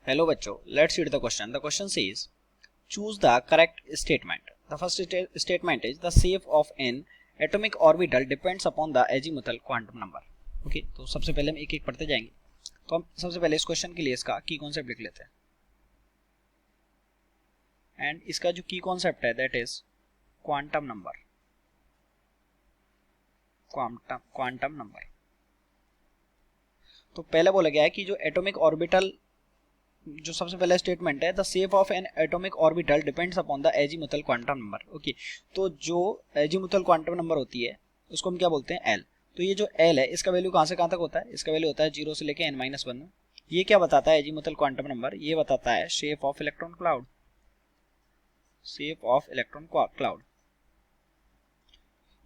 Hello बच्चों, let's read the question. The question says, choose the correct statement. The first statement is the shape of an atomic orbital depends upon the azimuthal quantum number. Okay, तो सबसे पहले हम एक एक पढ़ते जाएंगे. तो हम सबसे पहले इस क्वेश्चन के लिए इसका की कॉन्सेप्ट लिख लेते हैं. एंड इसका जो की कॉन्सेप्ट है that is quantum number. Quantum number. तो पहले बोला गया है कि जो एटॉमिक ऑर्बिटल, जो सबसे पहला स्टेटमेंट है, the shape of N atomic orbital depends upon the azimuthal quantum number. Okay, तो जो एजीमुथल क्वांटम नंबर होती है उसको हम क्या बोलते हैं? एल. तो ये जो एल है इसका वैल्यू कहां से कहां तक होता है? इसका वैल्यू होता है 0 से लेके n-1. ये क्या बताता है? एजीमुथल क्वांटम नंबर ये बताता है shape of electron cloud. Shape of electron cloud.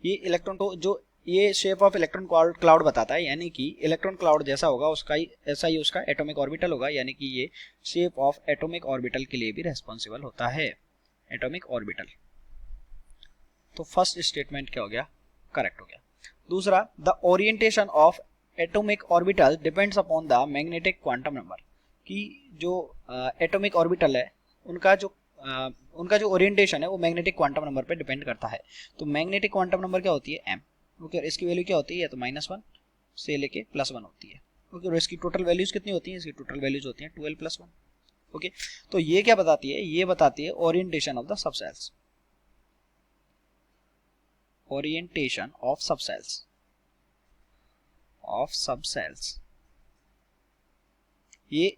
ये इलेक्ट्रॉन को जो ये शेप ऑफ इलेक्ट्रॉन क्लाउड बताता है, यानी कि इलेक्ट्रॉन क्लाउड जैसा होगा उसका ही ऐसा ही उसका एटॉमिक ऑर्बिटल होगा, यानी कि ये शेप ऑफ एटॉमिक ऑर्बिटल के लिए भी रेस्पॉन्सिबल होता है. Atomic orbital. तो फर्स्ट स्टेटमेंट क्या हो गया? करेक्ट हो गया. दूसरा, the orientation of atomic orbital depends upon the magnetic quantum number. कि जो एटॉमिक ऑर्बिटल है उनका जो ओरिएंटेशन है वो मैग्नेटिक क्वांटम नंबर पे डिपेंड करता है. तो मैग्नेटिक क्वांटम नंबर क्या होती है? m. ओके, और इसकी वैल्यू क्या होती है? या तो -1 से लेके +1 होती है. ओके, और इसकी टोटल वैल्यूज कितनी होती हैं? इसकी टोटल वैल्यूज होती हैं 12 + 1. ओके, तो ये क्या बताती है? ये बताती है orientation of the subcells. Orientation of subcells. ये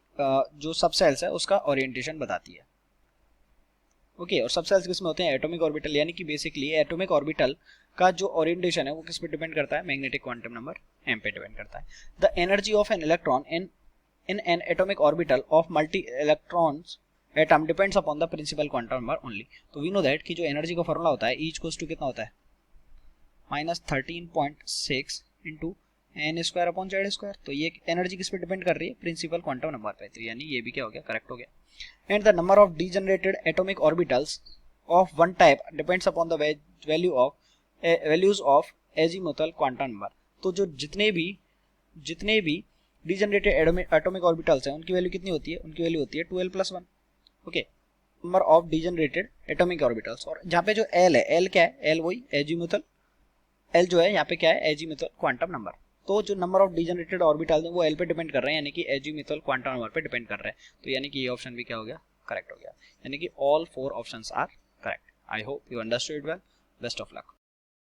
जो सबसेल्स है उसका ओरिएंटेशन बताती है. ओके, और सबसेल्स किसमें होते हैं? Atomic orbital. यानी कि बेसिकली एटॉमिक ऑर्बिटल का जो ओरिएंटेशन है वो किस पे डिपेंड करता है? मैग्नेटिक क्वांटम नंबर m पे डिपेंड करता है. The energy of an electron in an atomic orbital of multi electrons atom depends upon the principal quantum number only. तो वी नो दैट कि जो एनर्जी का फॉर्मूला होता है E= कितना होता है? -13.6 इंटू n²/z². तो ये एनर्जी किस पे डिपेंड कर रही है? प्रिंसिपल क्वांटम नंबर पे. तो यानी ये भी क्या हो गया? करेक्ट हो गया. And the number of degenerated atomic orbitals of one type depends upon the values of azimuthal quantum number. तो जो जितने भी degenerated atomic orbitals हैं उनकी वैल्यू कितनी होती है? उनकी वैल्यू होती है 12 + 1. Okay, number of degenerated atomic orbitals. और जहाँ पे जो L है, L क्या है? L वही azimuthal. L जो है यहाँ पे क्या है? azimuthal quantum number. तो जो नंबर ऑफ डिजेनरेटेड ऑर्बिटल है वो एल पे डिपेंड कर रहे हैं, यानी कि एजीमुथल क्वांटम नंबर पे डिपेंड कर रहे हैं. तो यानी कि ये ऑप्शन भी क्या हो गया? करेक्ट हो गया. यानी कि all 4 options are correct. I hope you understood well. Best of luck.